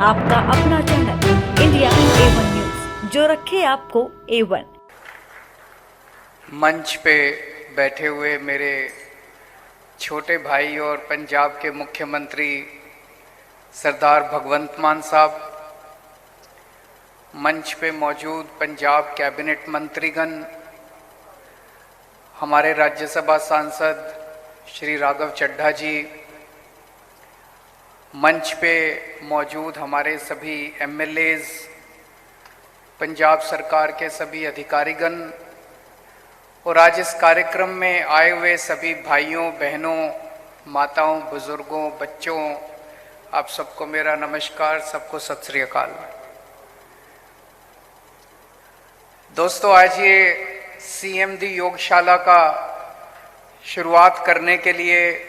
आपका अपना channel India A1 news, जो रखे आपको A1। मंच पे बैठे हुए मेरे छोटे भाई और पंजाब के मुख्यमंत्री सरदार भगवंत मान साहब, मंच पे मौजूद पंजाब कैबिनेट मंत्रीगण, हमारे राज्यसभा सांसद श्री राघव चड्ढा जी, मंच पे मौजूद हमारे सभी MLAs, पंजाब सरकार के सभी अधिकारीगण और आज इस कार्यक्रम में आए हुए सभी भाइयों बहनों, माताओं, बुजुर्गों, बच्चों, आप सबको मेरा नमस्कार, सबको सत श्री अकाल। दोस्तों, आज ये CMD योगशाला का शुरुआत करने के लिए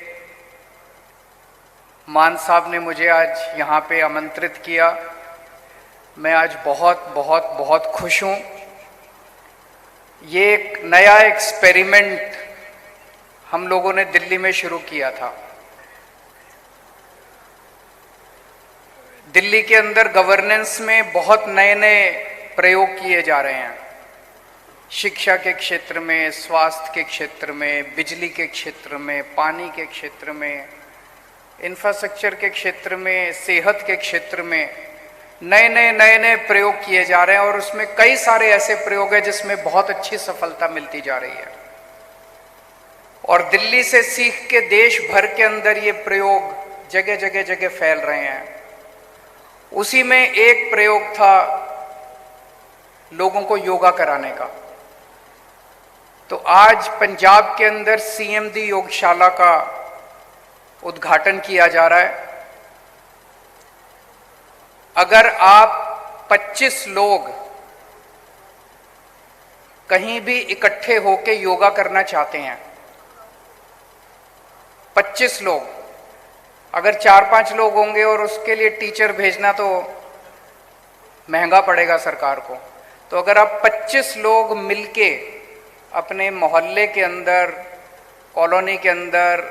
मान साहब ने मुझे आज यहाँ पे आमंत्रित किया। मैं आज बहुत बहुत बहुत खुश हूँ। ये एक नया एक्सपेरिमेंट हम लोगों ने दिल्ली में शुरू किया था। दिल्ली के अंदर गवर्नेंस में बहुत नए नए प्रयोग किए जा रहे हैं। शिक्षा के क्षेत्र में, स्वास्थ्य के क्षेत्र में, बिजली के क्षेत्र में, पानी के क्षेत्र में, इंफ्रास्ट्रक्चर के क्षेत्र में, सेहत के क्षेत्र में नए नए प्रयोग किए जा रहे हैं और उसमें कई सारे ऐसे प्रयोग हैं जिसमें बहुत अच्छी सफलता मिलती जा रही है। और दिल्ली से सीख के देश भर के अंदर ये प्रयोग जगह जगह फैल रहे हैं। उसी में एक प्रयोग था लोगों को योगा कराने का। तो आज पंजाब के अंदर CMD योगशाला का उद्घाटन किया जा रहा है। अगर आप 25 लोग कहीं भी इकट्ठे होकर योगा करना चाहते हैं, 25 लोग, अगर 4-5 लोग होंगे और उसके लिए टीचर भेजना तो महंगा पड़ेगा सरकार को, तो अगर आप 25 लोग मिलके अपने मोहल्ले के अंदर, कॉलोनी के अंदर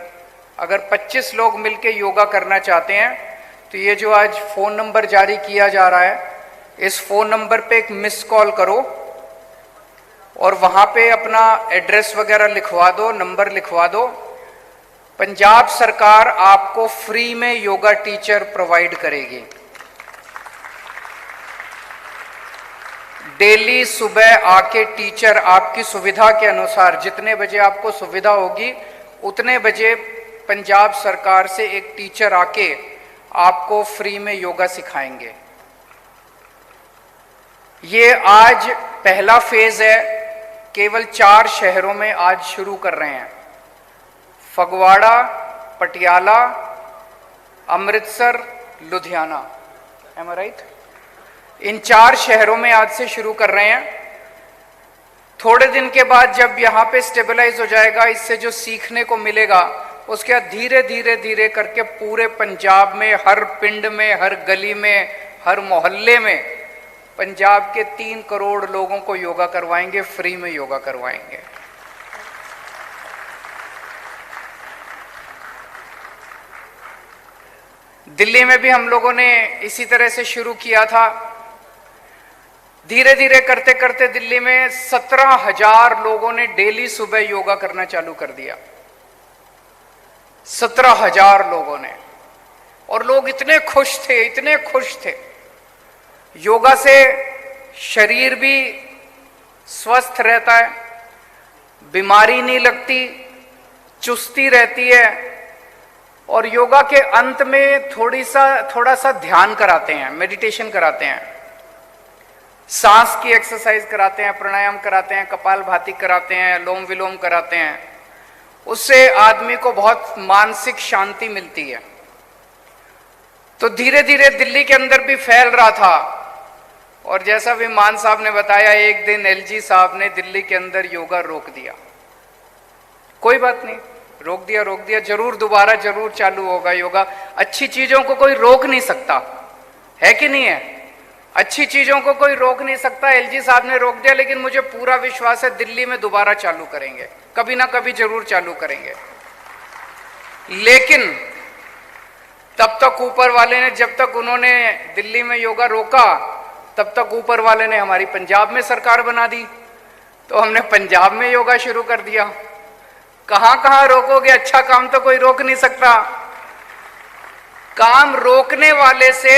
अगर 25 लोग मिलके योगा करना चाहते हैं, तो ये जो आज फ़ोन नंबर जारी किया जा रहा है, इस फ़ोन नंबर पे एक मिस कॉल करो और वहाँ पे अपना एड्रेस वगैरह लिखवा दो, नंबर लिखवा दो। पंजाब सरकार आपको फ्री में योगा टीचर प्रोवाइड करेगी। डेली सुबह आके टीचर आपकी सुविधा के अनुसार, जितने बजे आपको सुविधा होगी उतने बजे पंजाब सरकार से एक टीचर आके आपको फ्री में योगा सिखाएंगे। ये आज पहला फेज है, केवल 4 शहरों में आज शुरू कर रहे हैं। फगवाड़ा, पटियाला, अमृतसर, लुधियाना, एम आई राइट? इन 4 शहरों में आज से शुरू कर रहे हैं। थोड़े दिन के बाद जब यहाँ पे स्टेबलाइज हो जाएगा, इससे जो सीखने को मिलेगा, उसके बाद धीरे करके पूरे पंजाब में, हर पिंड में, हर गली में, हर मोहल्ले में पंजाब के 3 करोड़ लोगों को योगा करवाएंगे, फ्री में योगा करवाएंगे। दिल्ली में भी हम लोगों ने इसी तरह से शुरू किया था। धीरे करते करते दिल्ली में 17,000 लोगों ने डेली सुबह योगा करना चालू कर दिया। 17,000 लोगों ने, और लोग इतने खुश थे। योगा से शरीर भी स्वस्थ रहता है, बीमारी नहीं लगती, चुस्ती रहती है। और योगा के अंत में थोड़ा सा ध्यान कराते हैं, मेडिटेशन कराते हैं, सांस की एक्सरसाइज कराते हैं, प्राणायाम कराते हैं, कपालभाति कराते हैं, लोम विलोम कराते हैं। उससे आदमी को बहुत मानसिक शांति मिलती है। तो धीरे दिल्ली के अंदर भी फैल रहा था। और जैसा भी मान साहब ने बताया, एक दिन LG साहब ने दिल्ली के अंदर योगा रोक दिया। कोई बात नहीं, रोक दिया, दोबारा जरूर चालू होगा योगा। अच्छी चीजों को कोई रोक नहीं सकता, है कि नहीं है? अच्छी चीजों को कोई रोक नहीं सकता। LG साहब ने रोक दिया, लेकिन मुझे पूरा विश्वास है दिल्ली में दोबारा चालू करेंगे, कभी ना कभी जरूर चालू करेंगे। लेकिन तब तक ऊपर वाले ने, जब तक उन्होंने दिल्ली में योगा रोका तब तक ऊपर वाले ने हमारी पंजाब में सरकार बना दी, तो हमने पंजाब में योगा शुरू कर दिया। कहां कहां रोकोगे, अच्छा काम तो कोई रोक नहीं सकता। काम रोकने वाले से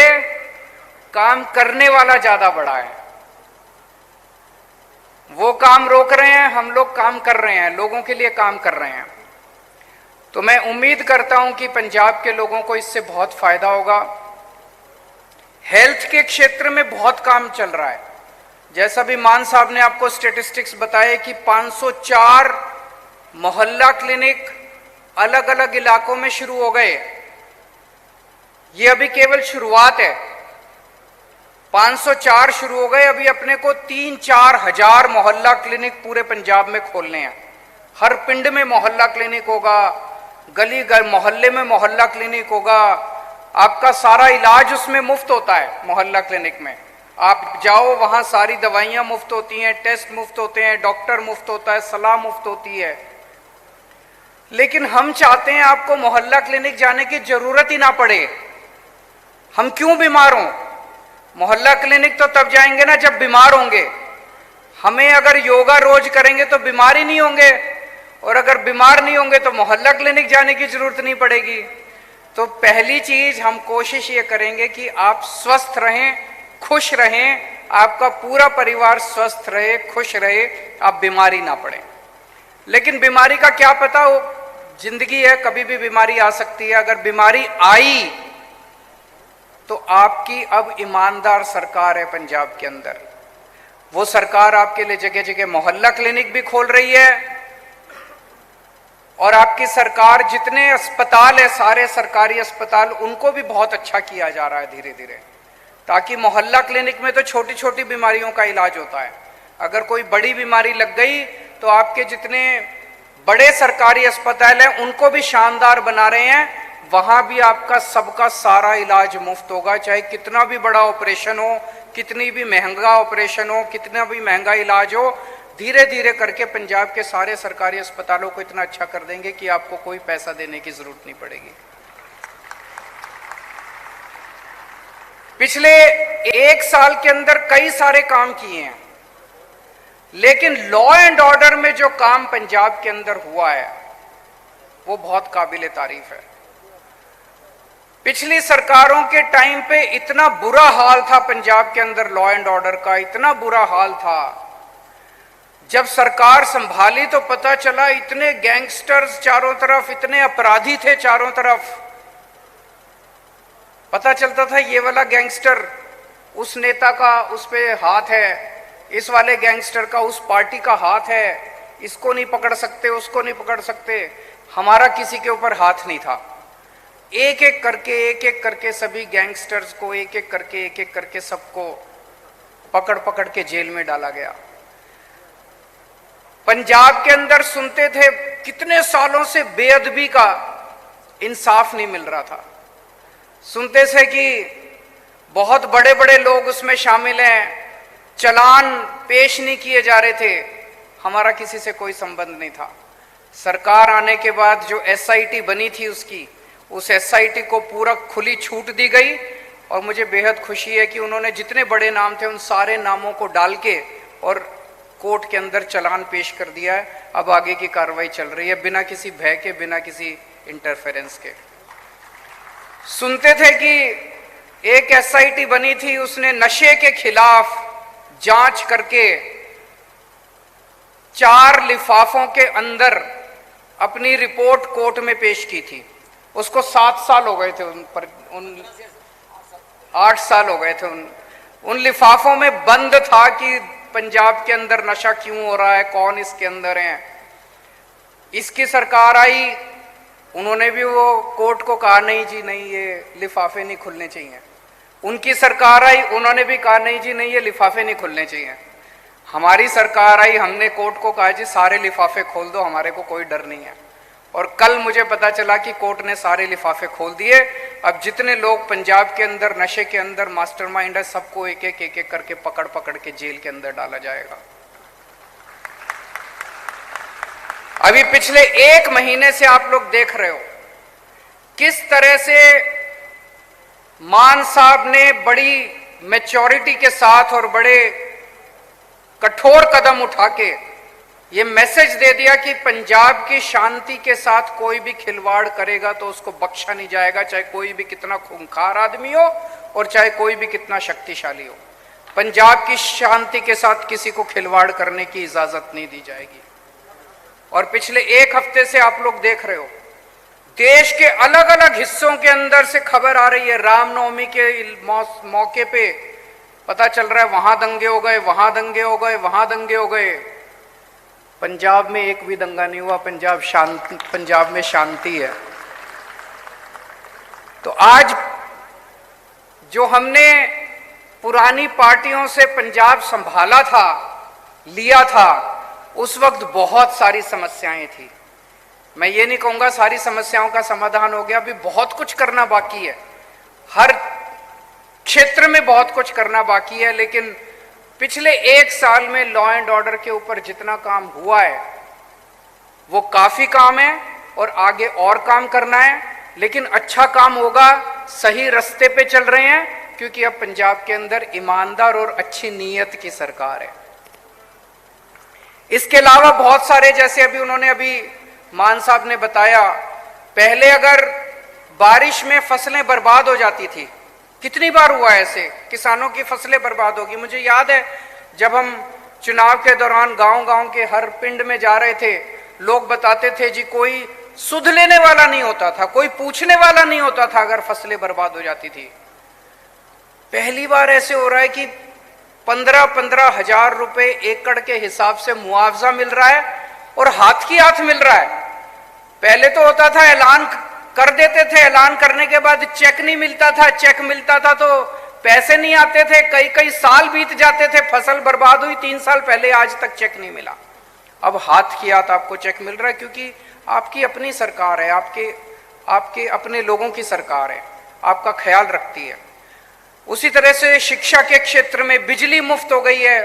काम करने वाला ज्यादा बड़ा है। वो काम रोक रहे हैं, हम लोग काम कर रहे हैं, लोगों के लिए काम कर रहे हैं। तो मैं उम्मीद करता हूं कि पंजाब के लोगों को इससे बहुत फायदा होगा। हेल्थ के क्षेत्र में बहुत काम चल रहा है। जैसा भी मान साहब ने आपको स्टेटिस्टिक्स बताए कि 504 मोहल्ला क्लिनिक अलग अलग इलाकों में शुरू हो गए। ये अभी केवल शुरुआत है। 504 शुरू हो गए, अभी अपने को 3-4 हजार मोहल्ला क्लिनिक पूरे पंजाब में खोलने हैं। हर पिंड में मोहल्ला क्लिनिक होगा, गली मोहल्ले में मोहल्ला क्लिनिक होगा। आपका सारा इलाज उसमें मुफ्त होता है। मोहल्ला क्लिनिक में आप जाओ, वहां सारी दवाइयां मुफ्त होती हैं, टेस्ट मुफ्त होते हैं, डॉक्टर मुफ्त होता है, सलाह मुफ्त होती है। लेकिन हम चाहते हैं आपको मोहल्ला क्लिनिक जाने की जरूरत ही ना पड़े। हम क्यों बीमार हों? मोहल्ला क्लिनिक तो तब जाएंगे ना जब बीमार होंगे। हमें अगर योगा रोज करेंगे तो बीमार ही नहीं होंगे, और अगर बीमार नहीं होंगे तो मोहल्ला क्लिनिक जाने की जरूरत नहीं पड़ेगी। तो पहली चीज हम कोशिश ये करेंगे कि आप स्वस्थ रहें, खुश रहें, आपका पूरा परिवार स्वस्थ रहे, खुश रहे, आप बीमारी ना पड़े। लेकिन बीमारी का क्या पता हो, जिंदगी है, कभी भी बीमारी आ सकती है। अगर बीमारी आई तो आपकी अब ईमानदार सरकार है पंजाब के अंदर। वो सरकार आपके लिए जगह जगह मोहल्ला क्लिनिक भी खोल रही है, और आपकी सरकार जितने अस्पताल है, सारे सरकारी अस्पताल, उनको भी बहुत अच्छा किया जा रहा है धीरे धीरे, ताकि मोहल्ला क्लिनिक में तो छोटी छोटी बीमारियों का इलाज होता है। अगर कोई बड़ी बीमारी लग गई तो आपके जितने बड़े सरकारी अस्पताल हैं उनको भी शानदार बना रहे हैं। वहां भी आपका सबका सारा इलाज मुफ्त होगा, चाहे कितना भी बड़ा ऑपरेशन हो, कितनी भी महंगा ऑपरेशन हो, कितना भी महंगा इलाज हो। धीरे धीरे करके पंजाब के सारे सरकारी अस्पतालों को इतना अच्छा कर देंगे कि आपको कोई पैसा देने की जरूरत नहीं पड़ेगी। पिछले 1 साल के अंदर कई सारे काम किए हैं, लेकिन लॉ एंड ऑर्डर में जो काम पंजाब के अंदर हुआ है वो बहुत काबिले तारीफ है। पिछली सरकारों के टाइम पे इतना बुरा हाल था पंजाब के अंदर, लॉ एंड ऑर्डर का इतना बुरा हाल था। जब सरकार संभाली तो पता चला इतने गैंगस्टर्स चारों तरफ, इतने अपराधी थे चारों तरफ। पता चलता था ये वाला गैंगस्टर उस नेता का उस पे हाथ है, इस वाले गैंगस्टर का उस पार्टी का हाथ है, इसको नहीं पकड़ सकते, उसको नहीं पकड़ सकते। हमारा किसी के ऊपर हाथ नहीं था। एक एक करके सभी गैंगस्टर्स को एक एक करके सबको पकड़ पकड़ के जेल में डाला गया। पंजाब के अंदर सुनते थे कितने सालों से बेअदबी का इंसाफ नहीं मिल रहा था। सुनते थे कि बहुत बड़े बड़े लोग उसमें शामिल हैं, चालान पेश नहीं किए जा रहे थे। हमारा किसी से कोई संबंध नहीं था। सरकार आने के बाद जो एसआईटी बनी थी उस एसआईटी को पूरा खुली छूट दी गई, और मुझे बेहद खुशी है कि उन्होंने जितने बड़े नाम थे उन सारे नामों को डाल के और कोर्ट के अंदर चालान पेश कर दिया है। अब आगे की कार्रवाई चल रही है बिना किसी भय के, बिना किसी इंटरफेरेंस के। सुनते थे कि एक एसआईटी बनी थी, उसने नशे के खिलाफ जांच करके 4 लिफाफों के अंदर अपनी रिपोर्ट कोर्ट में पेश की थी। उसको 7 साल हो गए थे उन पर, 8 साल हो गए थे। उन लिफाफों में बंद था कि पंजाब के अंदर नशा क्यों हो रहा है, कौन इसके अंदर है। इसकी सरकार आई, उन्होंने भी वो कोर्ट को कहा नहीं जी नहीं, ये लिफाफे नहीं खुलने चाहिए। उनकी सरकार आई, उन्होंने भी कहा नहीं जी नहीं, ये लिफाफे नहीं खुलने चाहिए। हमारी सरकार आई, हमने कोर्ट को कहा जी सारे लिफाफे खोल दो, हमारे को कोई डर नहीं है। और कल मुझे पता चला कि कोर्ट ने सारे लिफाफे खोल दिए। अब जितने लोग पंजाब के अंदर नशे के अंदर मास्टरमाइंड है, सबको एक एक करके पकड़ पकड़ के जेल के अंदर डाला जाएगा। अभी पिछले 1 महीने से आप लोग देख रहे हो किस तरह से मान साहब ने बड़ी मैच्योरिटी के साथ और बड़े कठोर कदम उठा के ये मैसेज दे दिया कि पंजाब की शांति के साथ कोई भी खिलवाड़ करेगा तो उसको बख्शा नहीं जाएगा, चाहे कोई भी कितना खूंखार आदमी हो और चाहे कोई भी कितना शक्तिशाली हो। पंजाब की शांति के साथ किसी को खिलवाड़ करने की इजाजत नहीं दी जाएगी। और पिछले एक हफ्ते से आप लोग देख रहे हो, देश के अलग अलग हिस्सों के अंदर से खबर आ रही है, रामनवमी के मौके पे पता चल रहा है वहां दंगे हो गए, वहां दंगे हो गए, वहां दंगे हो गए। पंजाब में एक भी दंगा नहीं हुआ। पंजाब में शांति है। तो आज जो हमने पुरानी पार्टियों से पंजाब संभाला था, लिया था, उस वक्त बहुत सारी समस्याएं थी। मैं ये नहीं कहूंगा सारी समस्याओं का समाधान हो गया, अभी बहुत कुछ करना बाकी है, हर क्षेत्र में बहुत कुछ करना बाकी है। लेकिन पिछले एक साल में लॉ एंड ऑर्डर के ऊपर जितना काम हुआ है वो काफी काम है और आगे और काम करना है। लेकिन अच्छा काम होगा, सही रास्ते पे चल रहे हैं, क्योंकि अब पंजाब के अंदर ईमानदार और अच्छी नीयत की सरकार है। इसके अलावा बहुत सारे, जैसे अभी मान साहब ने बताया, पहले अगर बारिश में फसलें बर्बाद हो जाती थी, कितनी बार हुआ ऐसे, किसानों की फसलें बर्बाद होगी। मुझे याद है जब हम चुनाव के दौरान गांव-गांव के हर पिंड में जा रहे थे, लोग बताते थे जी कोई सुध लेने वाला नहीं होता था, कोई पूछने वाला नहीं होता था अगर फसलें बर्बाद हो जाती थी। पहली बार ऐसे हो रहा है कि 15-15 हजार रुपए एकड़ के हिसाब से मुआवजा मिल रहा है और हाथ की हाथ मिल रहा है। पहले तो होता था ऐलान कर देते थे, ऐलान करने के बाद चेक नहीं मिलता था, चेक मिलता था तो पैसे नहीं आते थे, कई साल बीत जाते थे, फसल बर्बाद हुई 3 साल पहले, आज तक चेक नहीं मिला। अब हाथ की हाथ आपको चेक मिल रहा है, क्योंकि आपकी अपनी सरकार है, आपके अपने लोगों की सरकार है, आपका ख्याल रखती है। उसी तरह से शिक्षा के क्षेत्र में बिजली मुफ्त हो गई है,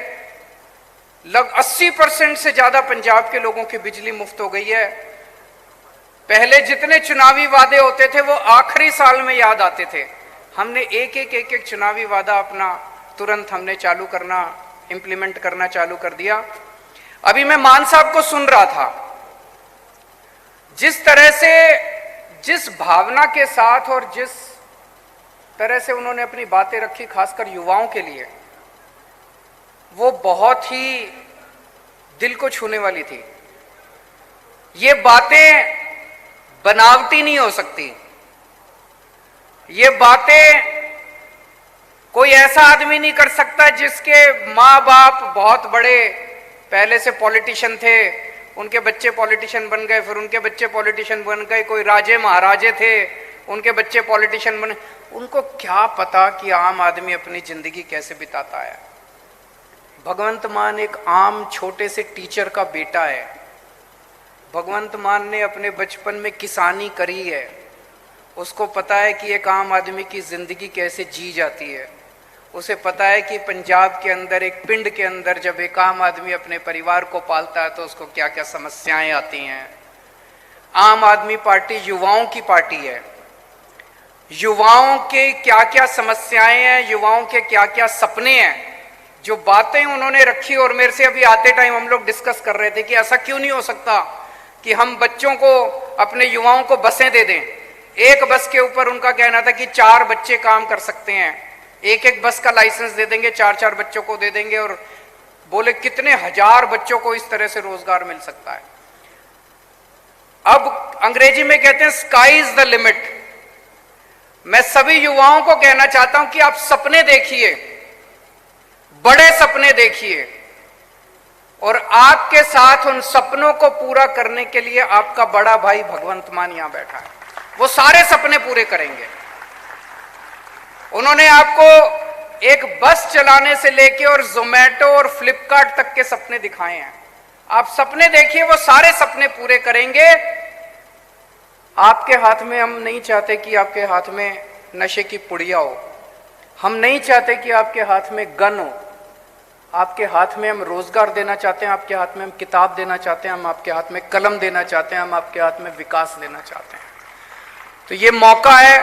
लगभग 80% से ज्यादा पंजाब के लोगों की बिजली मुफ्त हो गई है। पहले जितने चुनावी वादे होते थे वो आखिरी साल में याद आते थे, हमने एक चुनावी वादा अपना तुरंत हमने चालू करना, इंप्लीमेंट करना चालू कर दिया। अभी मैं मान साहब को सुन रहा था, जिस तरह से, जिस भावना के साथ और जिस तरह से उन्होंने अपनी बातें रखी, खासकर युवाओं के लिए, वो बहुत ही दिल को छूने वाली थी। ये बातें बनावटी नहीं हो सकती, ये बातें कोई ऐसा आदमी नहीं कर सकता जिसके माँ बाप बहुत बड़े पहले से पॉलिटिशियन थे, उनके बच्चे पॉलिटिशियन बन गए, फिर उनके बच्चे पॉलिटिशियन बन गए, कोई राजे महाराजे थे, उनके बच्चे पॉलिटिशियन बने। उनको क्या पता कि आम आदमी अपनी जिंदगी कैसे बिताता है। भगवंत मान एक आम छोटे से टीचर का बेटा है। भगवंत मान ने अपने बचपन में किसानी करी है, उसको पता है कि एक आम आदमी की जिंदगी कैसे जी जाती है। उसे पता है कि पंजाब के अंदर, एक पिंड के अंदर, जब एक आम आदमी अपने परिवार को पालता है तो उसको क्या क्या समस्याएं आती हैं। आम आदमी पार्टी युवाओं की पार्टी है। युवाओं के क्या क्या समस्याएं हैं, युवाओं के क्या क्या सपने हैं, जो बातें उन्होंने रखी। और मेरे से अभी आते टाइम हम लोग डिस्कस कर रहे थे कि ऐसा क्यों नहीं हो सकता कि हम बच्चों को, अपने युवाओं को बसें दे दें। एक बस के ऊपर उनका कहना था कि 4 बच्चे काम कर सकते हैं, एक बस का लाइसेंस दे देंगे, 4-4 बच्चों को दे देंगे, और बोले कितने हजार बच्चों को इस तरह से रोजगार मिल सकता है। अब अंग्रेजी में कहते हैं स्काई इज द लिमिट। मैं सभी युवाओं को कहना चाहता हूं कि आप सपने देखिए, बड़े सपने देखिए, और आपके साथ उन सपनों को पूरा करने के लिए आपका बड़ा भाई भगवंत मान यहां बैठा है। वो सारे सपने पूरे करेंगे। उन्होंने आपको एक बस चलाने से लेके और जोमेटो और फ्लिपकार्ट तक के सपने दिखाए हैं। आप सपने देखिए, वो सारे सपने पूरे करेंगे। आपके हाथ में, हम नहीं चाहते कि आपके हाथ में नशे की पुड़िया हो, हम नहीं चाहते कि आपके हाथ में गन हो। आपके हाथ में हम रोजगार देना चाहते हैं, आपके हाथ में हम किताब देना चाहते हैं, हम आपके हाथ में कलम देना चाहते हैं, हम आपके हाथ में विकास देना चाहते हैं। तो ये मौका है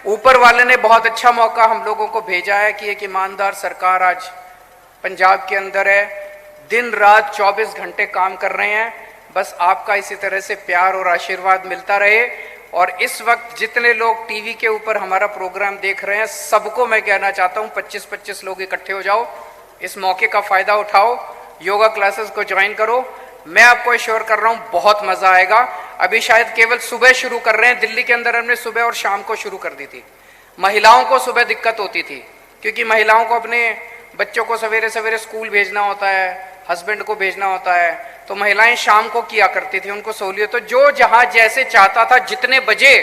ऊपर वाले ने बहुत अच्छा मौका हम लोगों को भेजा है कि एक ईमानदार सरकार आज पंजाब के अंदर है, दिन रात 24 घंटे काम कर रहे हैं। बस आपका इसी तरह से प्यार और आशीर्वाद मिलता रहे। और इस वक्त जितने लोग टीवी के ऊपर हमारा प्रोग्राम देख रहे हैं, सबको मैं कहना चाहता हूं 25-25 लोग इकट्ठे हो जाओ, इस मौके का फायदा उठाओ, योगा क्लासेस को ज्वाइन करो। मैं आपको एश्योर कर रहा हूं बहुत मजा आएगा। अभी शायद केवल सुबह शुरू कर रहे हैं, दिल्ली के अंदर हमने सुबह और शाम को शुरू कर दी थी। महिलाओं को सुबह दिक्कत होती थी क्योंकि महिलाओं को अपने बच्चों को सवेरे सवेरे स्कूल भेजना होता है, हस्बैंड को भेजना होता है, तो महिलाएं शाम को किया करती थी, उनको सहूलियत। तो जो जहां जैसे चाहता था, जितने बजे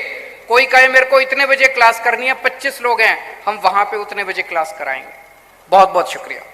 कोई कहे मेरे को इतने बजे क्लास करनी है, 25 लोग हैं, हम वहां पे उतने बजे क्लास कराएंगे। बहुत बहुत शुक्रिया।